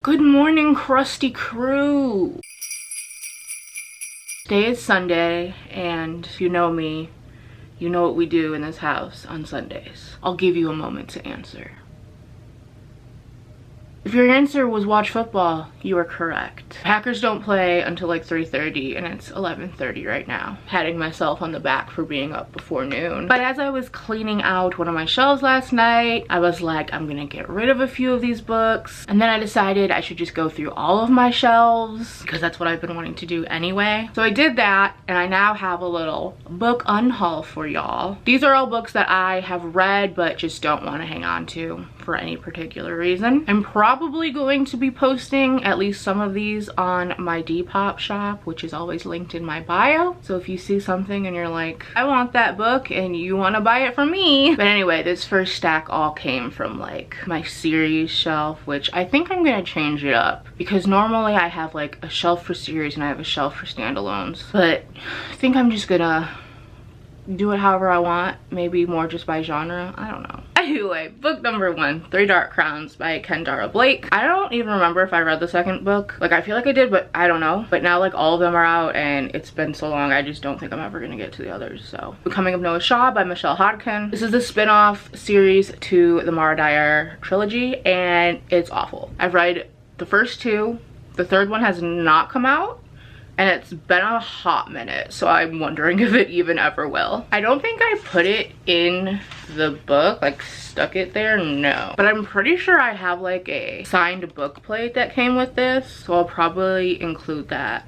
Good morning, crusty crew. Today is Sunday, and if you know me, you know what we do in this house on Sundays. I'll give you a moment to answer. If your answer was watch football, you are correct. Packers don't play until like 3:30 and it's 11:30 right now. Patting myself on the back for being up before noon. But as I was cleaning out one of my shelves last night, I was like, I'm gonna get rid of a few of these books. And then I decided I should just go through all of my shelves because that's what I've been wanting to do anyway. So I did that, and I now have a little book unhaul for y'all. These are all books that I have read but just don't want to hang on to for any particular reason. I'm probably going to be posting at least some of these on my Depop shop, which is always linked in my bio. So if you see something and you're like, I want that book, and you want to buy it from me. But anyway, this first stack all came from like my series shelf, which I think I'm gonna change it up because normally I have like a shelf for series and I have a shelf for standalones. But I think I'm just gonna do it however I want, maybe more just by genre, I don't know. Anyway, book number 1, Three Dark Crowns by Kendara Blake. I don't even remember if I read the second book. Like, I feel like I did, but I don't know. But now like all of them are out and it's been so long, I just don't think I'm ever gonna get to the others. So, Becoming of Noah Shaw by Michelle Hodkin. This is the spin-off series to the Mara Dyer trilogy, and it's awful. I've read the first 2. The third one has not come out, and it's been a hot minute, so I'm wondering if it even ever will. I don't think I put it in the book, like stuck it there, no. But I'm pretty sure I have like a signed book plate that came with this, so I'll probably include that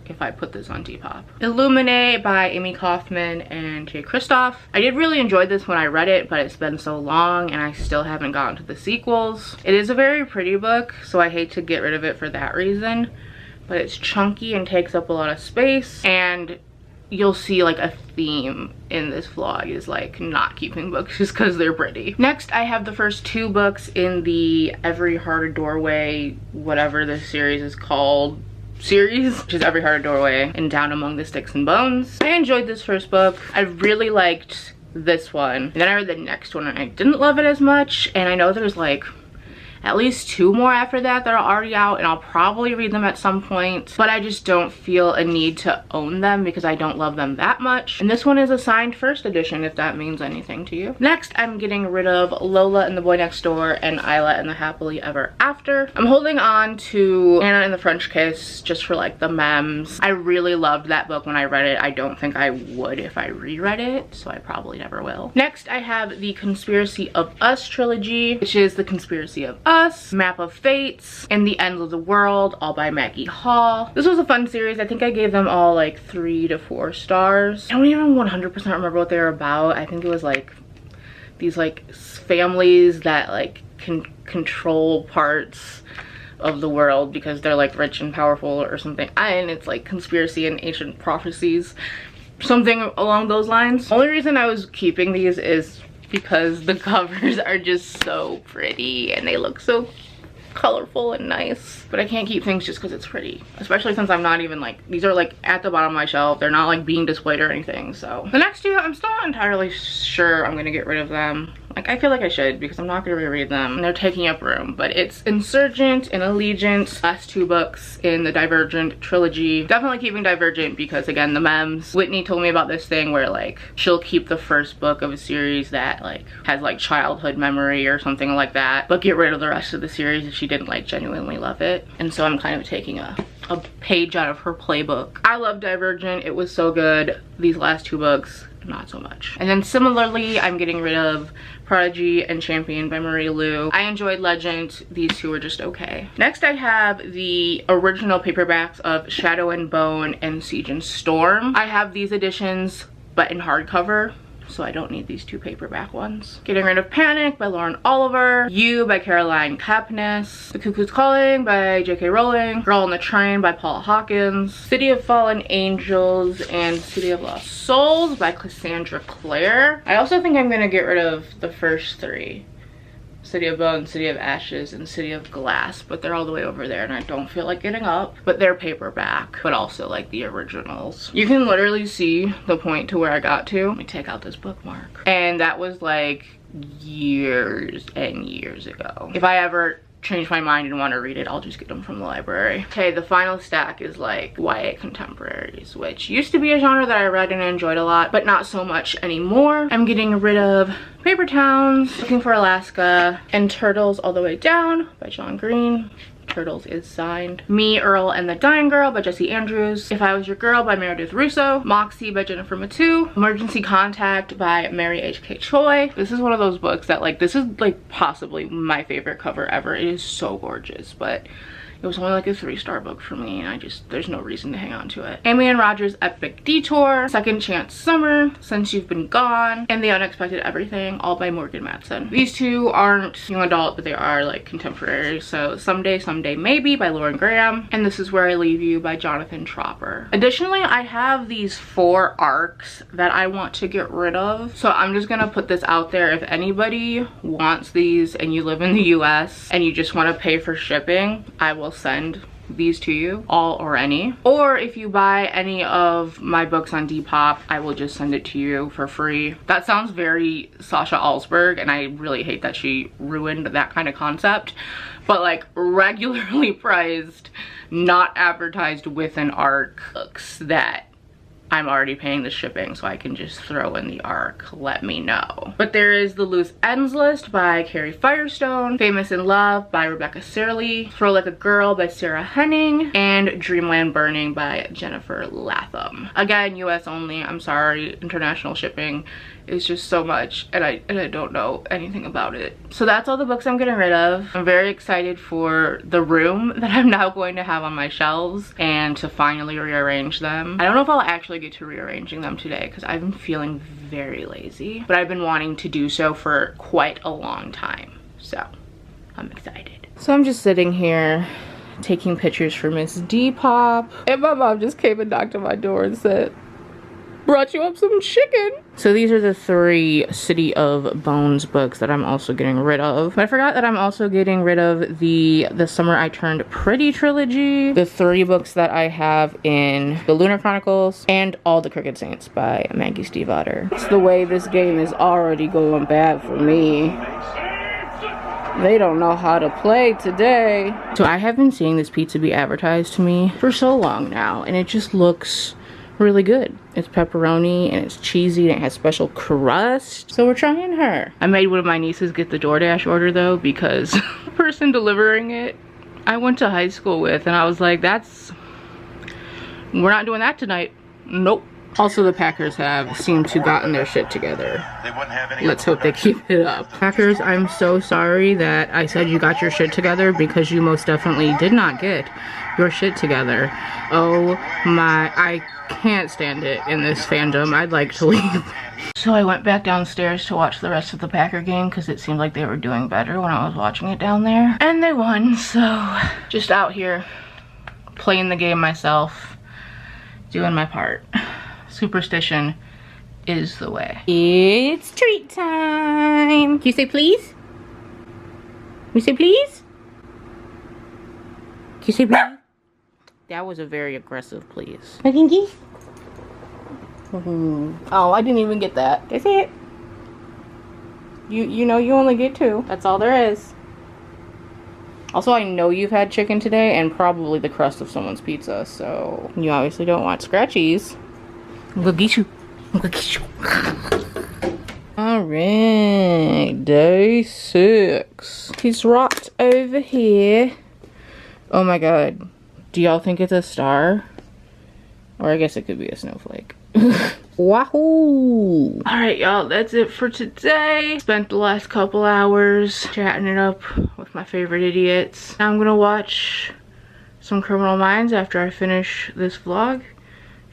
if I put this on Depop. Illuminate by Amy Kaufman and Jay Kristoff. I did really enjoy this when I read it, but it's been so long and I still haven't gotten to the sequels. It is a very pretty book, so I hate to get rid of it for that reason. But it's chunky and takes up a lot of space, and you'll see like a theme in this vlog is like not keeping books just because they're pretty. Next, I have the first 2 books in the Every Heart a Doorway, whatever this series is called, series, which is Every Heart a Doorway and Down Among the Sticks and Bones. I enjoyed this first book. I really liked this one. And then I read the next one and I didn't love it as much, and I know there's like at least 2 more after that that are already out, and I'll probably read them at some point, but I just don't feel a need to own them because I don't love them that much. And this one is a signed first edition, if that means anything to you. Next, I'm getting rid of Lola and the Boy Next Door and Isla and the Happily Ever After. I'm holding on to Anna and the French Kiss just for like the memes. I really loved that book when I read it. I don't think I would if I reread it, so I probably never will. Next, I have the Conspiracy of Us trilogy, which is The Conspiracy of Us, Map of Fates, and The End of the World, all by Maggie Hall. This was a fun series. I think I gave them all like 3 to 4 stars. I don't even 100% remember what they were about. I think it was like these like families that like can control parts of the world because they're like rich and powerful or something. And it's like conspiracy and ancient prophecies, something along those lines. Only reason I was keeping these is because the covers are just so pretty and they look so colorful and nice. But I can't keep things just because it's pretty, especially since I'm not even like, these are like at the bottom of my shelf, they're not like being displayed or anything. So the next 2, I'm still not entirely sure I'm gonna get rid of them. Like, I feel like I should because I'm not gonna reread them and they're taking up room. But it's Insurgent and Allegiant, last 2 books in the Divergent trilogy. Definitely keeping Divergent because again, the memes. Whitney told me about this thing where like she'll keep the first book of a series that like has like childhood memory or something like that, but get rid of the rest of the series if she didn't like genuinely love it. And so I'm kind of taking a page out of her playbook. I love Divergent, it was so good. These last 2 books, not so much. And then similarly, I'm getting rid of Prodigy and Champion by Marie Lu. I enjoyed Legend. These 2 were just okay. Next, I have the original paperbacks of Shadow and Bone and Siege and Storm. I have these editions, but in hardcover, so I don't need these 2 paperback ones. Getting rid of Panic by Lauren Oliver, You by Caroline Kepnes, The Cuckoo's Calling by J.K. Rowling, Girl on the Train by Paula Hawkins, City of Fallen Angels and City of Lost Souls by Cassandra Clare. I also think I'm gonna get rid of the first 3. City of Bones, City of Ashes, and City of Glass, but they're all the way over there and I don't feel like getting up. But they're paperback, but also like the originals. You can literally see the point to where I got to. Let me take out this bookmark. And that was like years and years ago. If I ever change my mind and want to read it, I'll just get them from the library. Okay, the final stack is like YA contemporaries, which used to be a genre that I read and enjoyed a lot, but not so much anymore. I'm getting rid of Paper Towns, Looking for Alaska, and Turtles All the Way Down by John Green. Turtles is signed. Me, Earl, and the Dying Girl by Jesse Andrews. If I Was Your Girl by Meredith Russo. Moxie by Jennifer Matu. Emergency Contact by Mary H.K. Choi. This is one of those books that like, this is like possibly my favorite cover ever. It is so gorgeous, but it was only like a 3-star book for me, and there's no reason to hang on to it. Amy and Roger's Epic Detour, Second Chance Summer, Since You've Been Gone, and The Unexpected Everything, all by Morgan Matson. These two aren't young adult, but they are like contemporary. So Someday, Someday Maybe by Lauren Graham, and This Is Where I Leave You by Jonathan Tropper. Additionally, I have these 4 arcs that I want to get rid of. So I'm just gonna put this out there. If anybody wants these and you live in the US and you just want to pay for shipping, I will send these to you, all or any. Or if you buy any of my books on Depop, I will just send it to you for free. That sounds very Sasha Alsberg, and I really hate that she ruined that kind of concept. But like regularly priced, not advertised with an arc books that I'm already paying the shipping, so I can just throw in the arc, let me know. But there is The Loose Ends List by Carrie Firestone, Famous in Love by Rebecca Searley, Throw Like a Girl by Sarah Henning, and Dreamland Burning by Jennifer Latham. Again, US only, I'm sorry, international shipping is just so much, and I don't know anything about it. So that's all the books I'm getting rid of. I'm very excited for the room that I'm now going to have on my shelves and to finally rearrange them. I don't know if I'll actually get to rearranging them today because I've been feeling very lazy, but I've been wanting to do so for quite a long time. So I'm excited. So I'm just sitting here taking pictures for Miss Depop, and my mom just came and knocked on my door and said, "Brought you up some chicken." So these are the 3 City of Bones books that I'm also getting rid of. But I forgot that I'm also getting rid of the Summer I Turned Pretty trilogy, the 3 books that I have in the Lunar Chronicles, and All the Crooked Saints by Maggie Stiefvater. It's the way this game is already going bad for me. They don't know how to play today. So I have been seeing this pizza be advertised to me for so long now, and it just looks really good. It's pepperoni and it's cheesy and it has special crust. So we're trying her. I made one of my nieces get the DoorDash order though, because the person delivering it I went to high school with, and I was like, we're not doing that tonight. Nope. Also, the Packers have seemed to gotten their shit together. Let's hope they keep it up. Packers, I'm so sorry that I said you got your shit together, because you most definitely did not get your shit together. Oh my, I can't stand it in this fandom. I'd like to leave. So I went back downstairs to watch the rest of the Packer game because it seemed like they were doing better when I was watching it down there. And they won, so just out here playing the game myself, doing my part. Superstition is the way. It's treat time. Can you say please? Can you say please? Can you say please? That was a very aggressive please. My pinky? Oh, I didn't even get that. That's it. You know you only get 2. That's all there is. Also, I know you've had chicken today and probably the crust of someone's pizza, so you obviously don't want scratchies. I'm gonna get you. I'm gonna get you. Alright, day 6. He's rocked over here. Oh my god. Do y'all think it's a star? Or I guess it could be a snowflake. Wahoo! Alright, y'all, that's it for today. Spent the last couple hours chatting it up with my favorite idiots. Now I'm gonna watch some Criminal Minds after I finish this vlog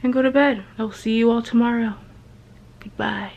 and go to bed. I'll see you all tomorrow. Goodbye.